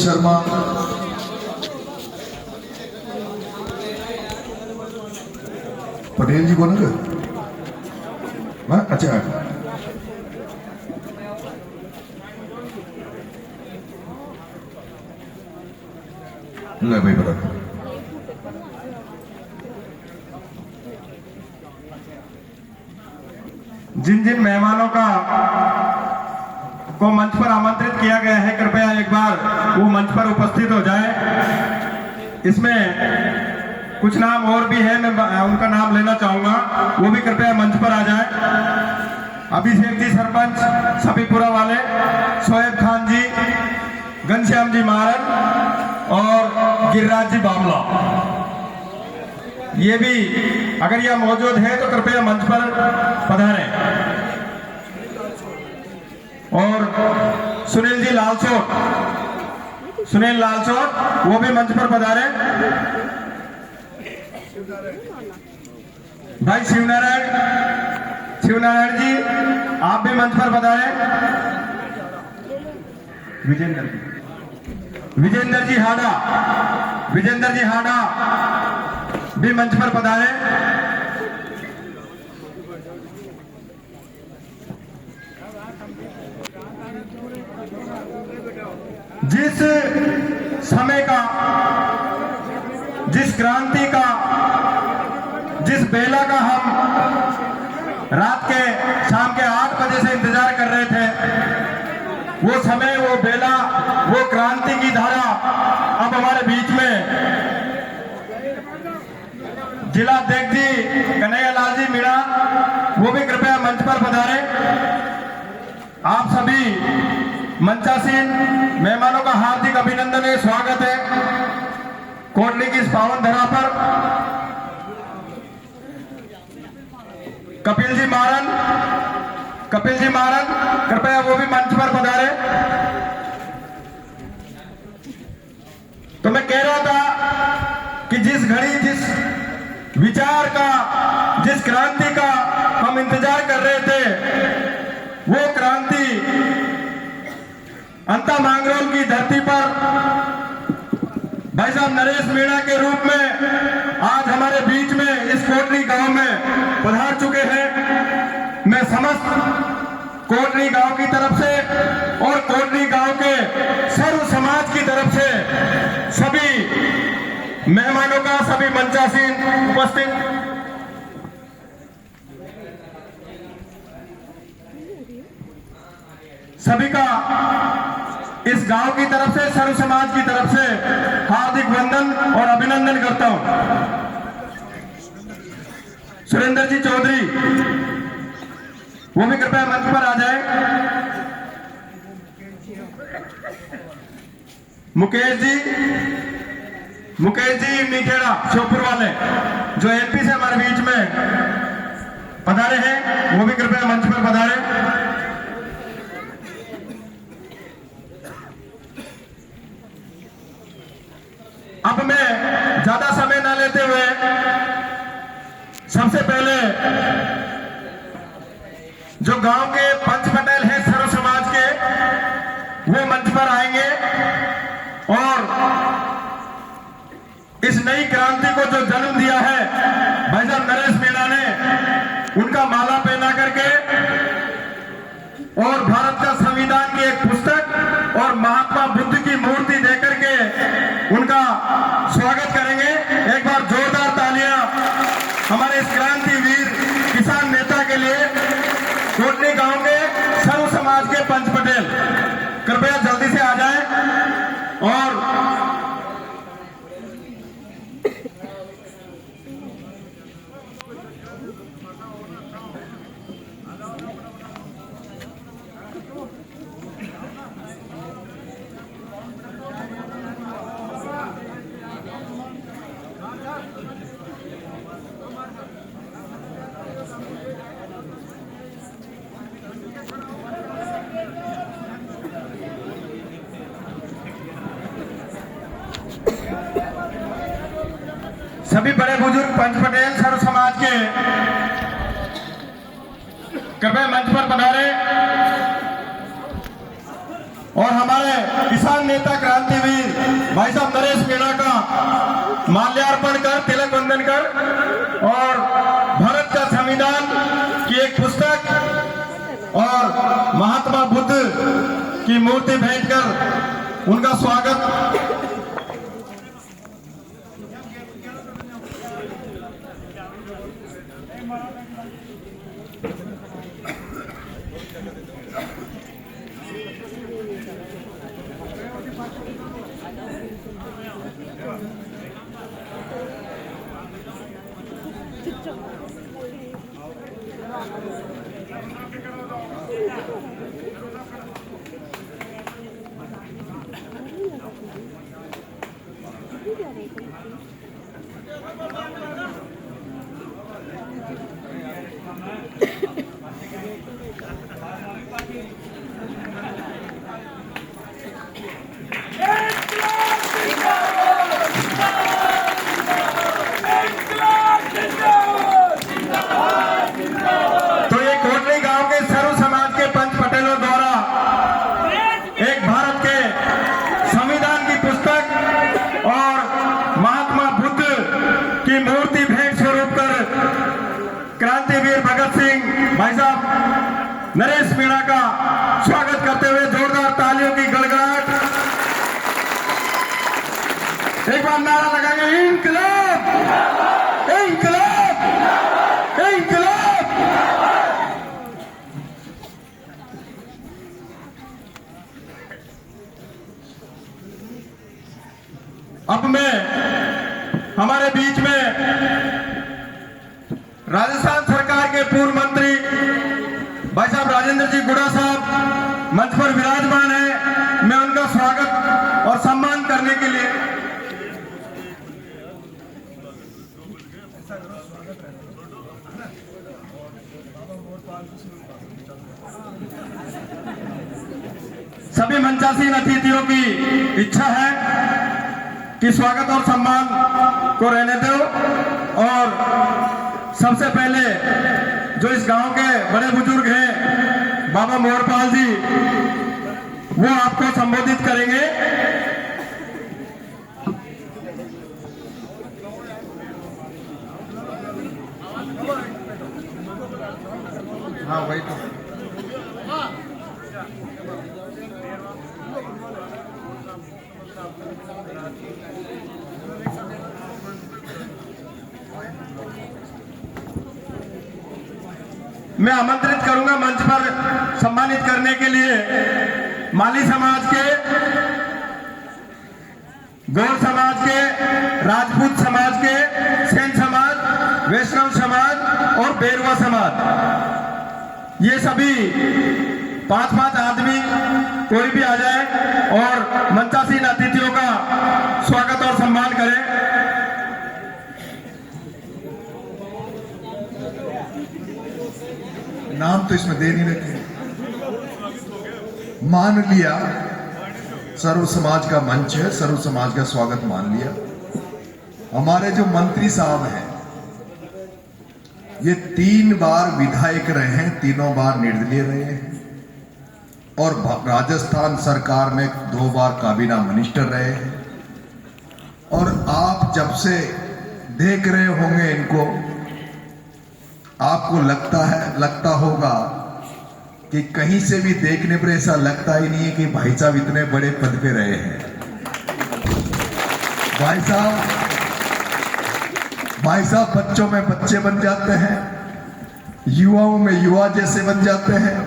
शर्मा, पटेल जी को ना हाँ अच्छा ले भाई बता। जिन जिन मेहमानों को मंच पर आमंत्रित किया गया है, कृपया एक बार वो मंच पर उपस्थित हो जाए। इसमें कुछ नाम और भी है, मैं उनका नाम लेना चाहूंगा, वो भी कृपया मंच पर आ जाए। अभिषेक जी सरपंच सभीपुरा वाले, शोएब खान जी, घनश्याम जी मारन और गिरिराज जी बामला, ये भी अगर यह मौजूद है तो कृपया मंच पर पधारें। और सुनील जी लालचोट, सुनील लालचोट वो भी मंच पर पधारें। भाई शिवनारायण, शिवनारायण जी आप भी मंच पर पधारें। विजेंद्र जी, विजेंद्र जी हाडा, विजेंद्र जी हाडा भी मंच पर पधारे। जिस समय का, जिस क्रांति का, जिस बेला का हम रात के शाम के 8 बजे से इंतजार कर रहे थे, वो समय, वो बेला, वो क्रांति की धारा अब हमारे बीच में जिला अध्यक्ष जी कन्हैया लाल जी मीणा वो भी कृपया मंच पर पधारे। आप सभी मंचासीन मेहमानों का हार्दिक अभिनंदन है, स्वागत है कोटली की इस पावन धरा पर। कपिल जी मारन, कपिल जी मारन कृपया वो भी मंच पर पधारे। तो मैं कह रहा था कि जिस घड़ी, जिस विचार का, जिस क्रांति का हम इंतजार कर रहे थे, वो क्रांति अंता मांगरोल की धरती पर भाई साहब नरेश मीणा के रूप में आज हमारे बीच में इस कोटली गांव में पधार चुके हैं। मैं समस्त कोटली गांव की तरफ से और कोटली गांव के सर्व समाज की तरफ से सभी मेहमानों का, सभी मंचासीन उपस्थित सभी का इस गांव की तरफ से, सर्व समाज की तरफ से हार्दिक वंदन और अभिनंदन करता हूं। सुरेंद्र जी चौधरी वो भी कृपया मंच पर आ जाए। मुकेश जी, मुकेश जी मीठेड़ा श्योपुर वाले जो एमपी से हमारे बीच में पधारे हैं, वो भी कृपया मंच पर पधारे। अब मैं ज्यादा समय ना लेते हुए सबसे पहले जो गांव के पंच पटेल हैं सर्व समाज के, वो मंच पर आएंगे और इस नई क्रांति को जो जन्म दिया है भाई साहब नरेश मीणा ने, उनका माला पहना करके और भारत का संविधान की एक पुस्तक और महात्मा बुद्ध की मूर्ति देकर के उनका स्वागत करेंगे। एक बार जोरदार तालियां हमारे इस क्रांति वीर किसान नेता के लिए। कोटली गांव के सर्व समाज के पंच पटेल कृपया जल्दी से आ जाएं और सभी बड़े बुजुर्ग पंच पटेल सर्व समाज के कृपया मंच पर पधारे और हमारे किसान नेता क्रांतिवीर भाई साहब नरेश मीणा का माल्यार्पण कर, तिलक वंदन कर और भारत का संविधान की एक पुस्तक और महात्मा बुद्ध की मूर्ति भेंट कर उनका स्वागत। भाई साहब नरेश मीणा का स्वागत करते हुए जोरदार तालियों की गड़गड़ाहट। एक बार नारा लगाएंगे, इंकलाब इंकलाब इंकलाब। अब मैं हमारे बीच में राजस्थान सरकार के पूर्व मंत्री भाई साहब राजेंद्र जी गुड़ा साहब मंच पर विराजमान है। मैं उनका स्वागत और सम्मान करने के लिए सभी मंचासीन अतिथियों की इच्छा है कि स्वागत और सम्मान को रहने दो। और सबसे पहले जो इस गांव के बड़े बुजुर्ग हैं बाबा मोहरपाल जी, वो आपको संबोधित करेंगे। हाँ वही तो। मैं आमंत्रित करूंगा मंच पर सम्मानित करने के लिए माली समाज के, गौड़ समाज के, राजपूत समाज के, सेन समाज, वैष्णव समाज और बेरवा समाज। ये सभी 5-5 आदमी कोई भी आ जाए और मंचासीन अतिथियों का स्वागत और सम्मान करें। नाम तो इसमें दे नहीं रखे, मान लिया। सर्व समाज का मंच है, सर्व समाज का स्वागत मान लिया। हमारे जो मंत्री साहब हैं ये 3 बार विधायक रहे हैं, तीनों बार निर्दलीय रहे हैं और राजस्थान सरकार में 2 बार काबीना मिनिस्टर रहे हैं। और आप जब से देख रहे होंगे इनको, आपको लगता होगा कि कहीं से भी देखने पर ऐसा लगता ही नहीं है कि भाई साहब इतने बड़े पद पे रहे हैं। भाई साहब बच्चों में बच्चे बन जाते हैं, युवाओं में युवा जैसे बन जाते हैं,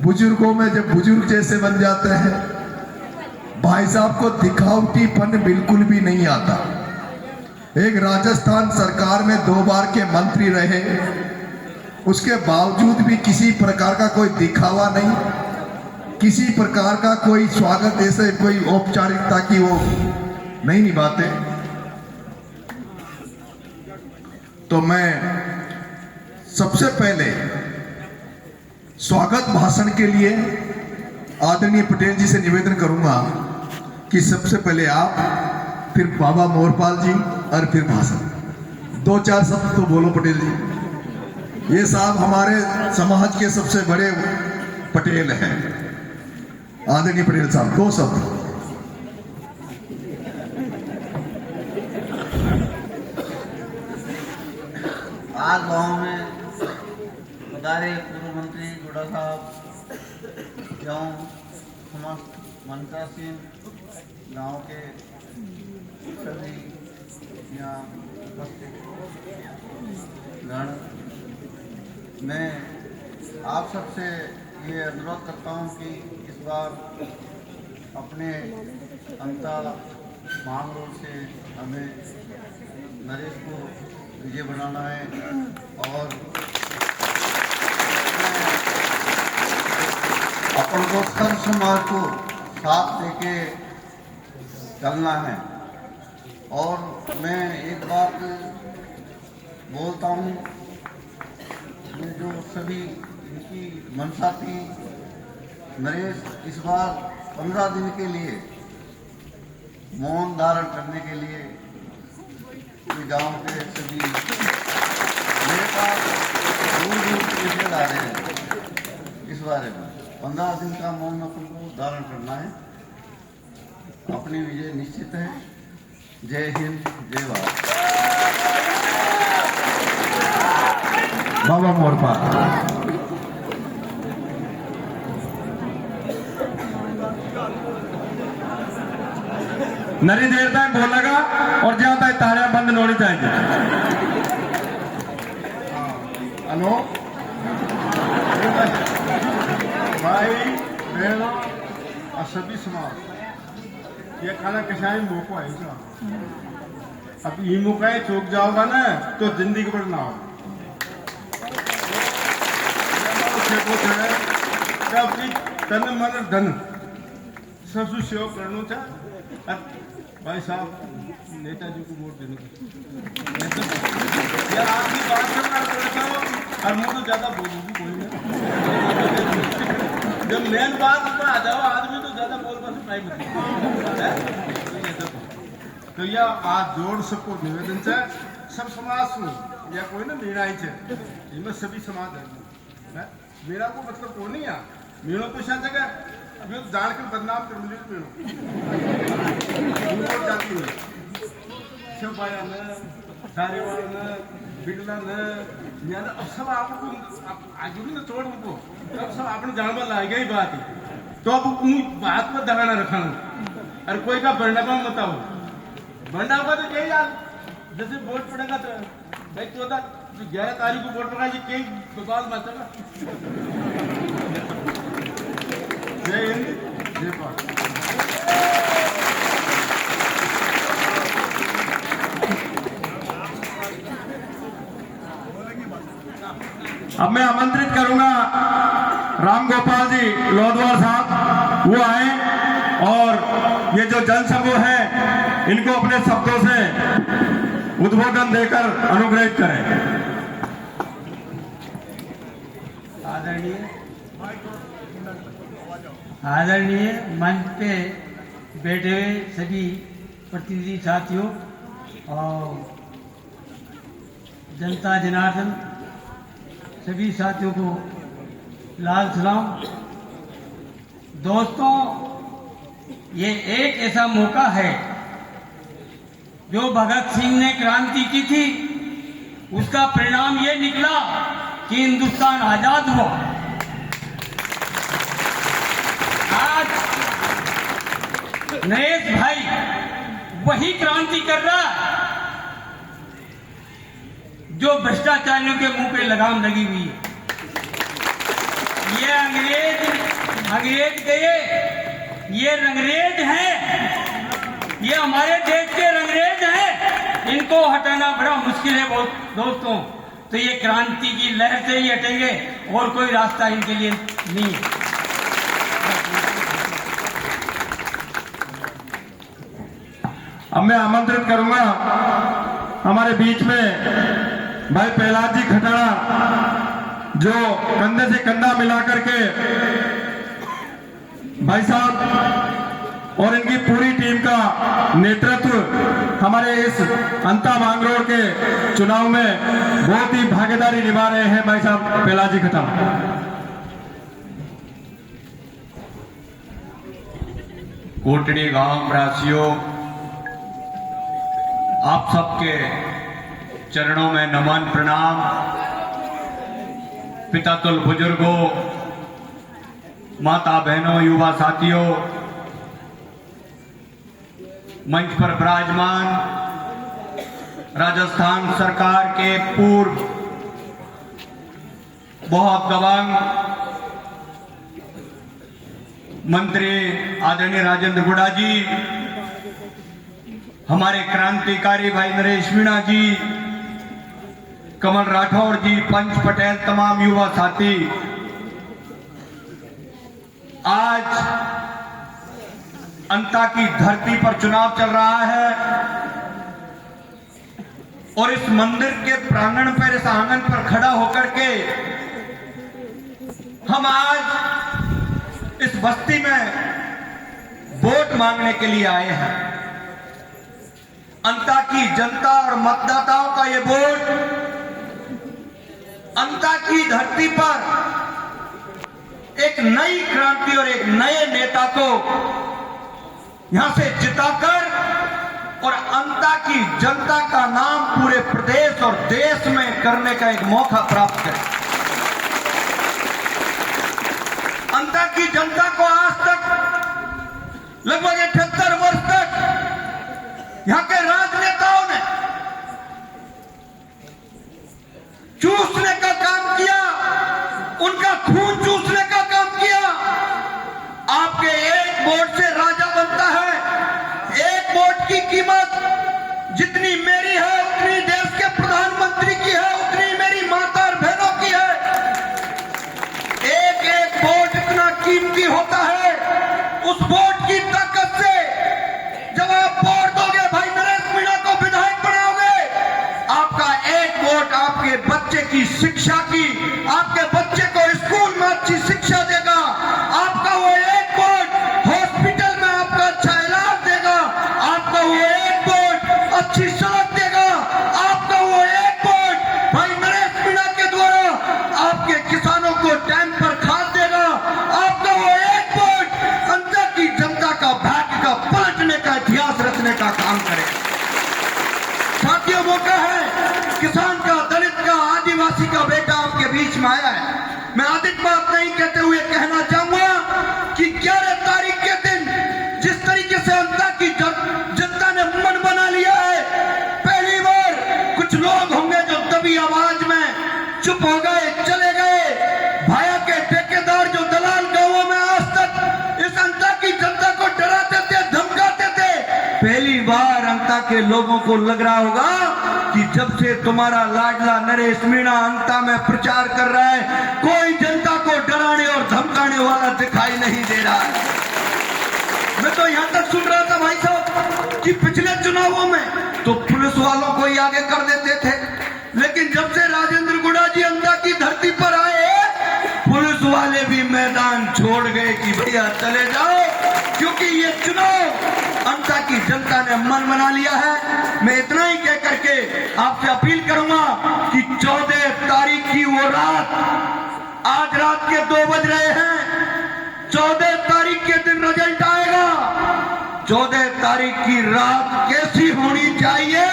बुजुर्गों में जब बुजुर्ग जैसे बन जाते हैं। भाई साहब को दिखावटीपन बिल्कुल भी नहीं आता। एक राजस्थान सरकार में 2 बार के मंत्री रहे, उसके बावजूद भी किसी प्रकार का कोई दिखावा नहीं, किसी प्रकार का कोई स्वागत, ऐसे कोई औपचारिकता की वो नहीं निभाते। तो मैं सबसे पहले स्वागत भाषण के लिए आदरणीय पटेल जी से निवेदन करूंगा कि सबसे पहले आप, फिर बाबा मोहरपाल जी और फिर भाषण। 2-4 शब्द तो बोलो पटेल जी। ये साहब हमारे समाज के सबसे बड़े पटेल हैं, आदरणीय पटेल साहब 2 शब्द। आज गांव में पधारे पूर्व मंत्री गोड़ा साहब एवं समस्त मंत्रासीन गांव के सभी यहाँ उपस्थित गण, मैं आप सबसे ये अनुरोध करता हूँ कि इस बार अपने अंता मांग रोड से हमें नरेश को विजय बनाना है और अपन को सर्व समाज को साथ लेके चलना है। और मैं एक बात बोलता हूँ, ये जो सभी इनकी मंशा थी, नरेश इस बार 15 दिन के लिए मौन धारण करने के लिए ये गांव के सभी मेरे पास दूर मैसेज आ रहे हैं इस बारे में। 15 दिन का मौन अपन को धारण करना है, अपनी विजय निश्चित है। जय हिंद, जय भारत। बाबा मोरपा। नरी देर तक बोलेगा और जहां तक तालियां बंद नहीं होनी चाहिए। हेलो भाई बहनों और सभी समाज, ये खाना कशाई मौका है इसका। अब ये मौका चौक जाओगा ना तो जिंदगी पर ना हो तन मन धन सब सेवा करना था। भाई साहब नेताजी को वोट देने यार आपकी बात करना पड़ता हो और मुझे तो ज्यादा बोलूंगी कोई नहीं। जब मेन बात पर आ जाओ आदमी तो ज्यादा बोल पास टाइम तो यह आज जोड़ सबको निवेदन है, सब समाज को या कोई ना मेरा ही है, इनमें सभी समाज है। मेरा को मतलब को नहीं है, मेरों को शायद जगह मैं जान के बदनाम कर मुझे जाती है सब आया न दारेवाल न बिगला न सब आपको आज भी ना तोड़ उनको तब सब आपने जानवर लाएगा ही बात है। तो अब बात में दगाना रखा और कोई का बंडा का बताओ बंडा होगा तो यही यार जैसे वोट पड़ेगा तो भाई 11 तारीख को वोट पड़ा ये कई बवाल मचेगा। जय हिंद, जय भारत। अब मैं आमंत्रित करूंगा राम गोपाल जी लोधवार साहब, वो आए और ये जो जनसमूह है इनको अपने शब्दों से उद्बोधन देकर अनुग्रहित करें। आदरणीय मंच पे बैठे हुए सभी प्रतिनिधि साथियों और जनता जनार्दन सभी साथियों को लाल सलाम। दोस्तों, ये एक ऐसा मौका है जो भगत सिंह ने क्रांति की थी, उसका परिणाम ये निकला कि हिंदुस्तान आजाद हुआ। आज नरेश भाई वही क्रांति कर रहा है जो भ्रष्टाचारियों के मुंह पे लगाम लगी हुई है। ये अंग्रेज गए, ये रंगरेज हैं, ये हमारे देश के रंगरेज हैं, इनको हटाना बड़ा मुश्किल है बहुत दोस्तों। तो ये क्रांति की लहर से ही हटेंगे और कोई रास्ता इनके लिए नहीं है। अब मैं आमंत्रित करूंगा हमारे बीच में भाई प्रहलाद जी खटाड़ा, जो कंधे से कंधा मिलाकर के भाई साहब और इनकी पूरी टीम का नेतृत्व हमारे इस अंता मांगरोड़ के चुनाव में बहुत ही भागीदारी निभा रहे हैं। भाई साहब प्रहलाद जी खटाड़ा। कोटड़ी गांव वासियों, आप सबके चरणों में नमन प्रणाम। पिता तुल बुजुर्गों, माता बहनों, युवा साथियों, मंच पर विराजमान राजस्थान सरकार के पूर्व बहुत दबंग मंत्री आदरणीय राजेंद्र गुड़ा जी, हमारे क्रांतिकारी भाई नरेश मीणा जी, कमल राठौर जी, पंच पटेल, तमाम युवा साथी, आज अंता की धरती पर चुनाव चल रहा है और इस मंदिर के प्रांगण पर, इस आंगन पर खड़ा होकर के हम आज इस बस्ती में वोट मांगने के लिए आए हैं। अंता की जनता और मतदाताओं का ये वोट अंता की धरती पर एक नई क्रांति और एक नए नेता को यहां से जिताकर और अंता की जनता का नाम पूरे प्रदेश और देश में करने का एक मौका प्राप्त करें। अंता की जनता को आज तक लगभग 78 वर्ष तक यहां के राजनेताओं ने चूसने का काम किया, उनका खून चूसने का काम किया। आपके एक वोट से राजा बनता है। एक वोट की कीमत जितनी मेरी है उतनी देश के प्रधानमंत्री की है, उतनी मेरी माता और बहनों की है। एक एक वोट इतना कीमती होता है। उस वोट की ताकत से जब आप वोट दोगे, भाई नरेश मीणा को विधायक बनाओगे, आपका एक वोट आपके बच्चे की शिक्षा की, आपके बच्चे को स्कूल में अच्छी शिक्षा देगा। आपका वो एक वोट हॉस्पिटल में आपका अच्छा इलाज देगा। आपका वो एक वोट अच्छी सड़क देगा। आपका वो एक वोट भाई नरेश मीणा के द्वारा आपके किसानों को टाइम पर खाद देगा। आपका वो एक वोट अंदर की जनता का भाग्य का पलटने का इतिहास रचने का काम करेगा। साथियों, मौका है, किसान का, दलित का, आदिवासी का बेटा आपके बीच में आया है। मैं अधिक बात नहीं कहते हुए कहना चाहूंगा कि 11 तारीख के दिन जिस तरीके से अंता की जनता ने मन बना लिया है, पहली बार कुछ लोग होंगे जो दबी आवाज में चुप हो गए, चले गए। भाया के ठेकेदार जो दलाल गांवों में आज तक इस अंता की जनता को डराते थे, धमकाते थे, पहली बार अंता के लोगों को लग रहा होगा कि जब से तुम्हारा लाडला नरेश मीणा अंता में प्रचार कर रहा है, कोई जनता को डराने और धमकाने वाला दिखाई नहीं दे रहा है। मैं तो यहां तक सुन रहा था भाई साहब कि पिछले चुनावों में तो पुलिस वालों को ही आगे कर देते थे, लेकिन जब से राजेंद्र गुड़ा जी अंता की धरती पर आए, पुलिस वाले भी मैदान छोड़ गए कि भैया चले जाओ, क्योंकि ये चुनाव अंता की जनता ने मन बना लिया है। मैं इतना ही कह करके आपसे अपील करूंगा कि 14 तारीख की वो रात, आज रात के 2 बज रहे हैं, 14 तारीख के दिन रिजल्ट आएगा। 14 तारीख की रात कैसी होनी चाहिए,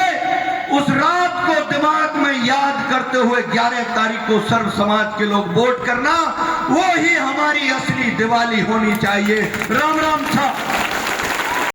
उस रात को दिमाग में याद करते हुए 11 तारीख को सर्व समाज के लोग वोट करना, वो ही हमारी असली दिवाली होनी चाहिए। राम राम था।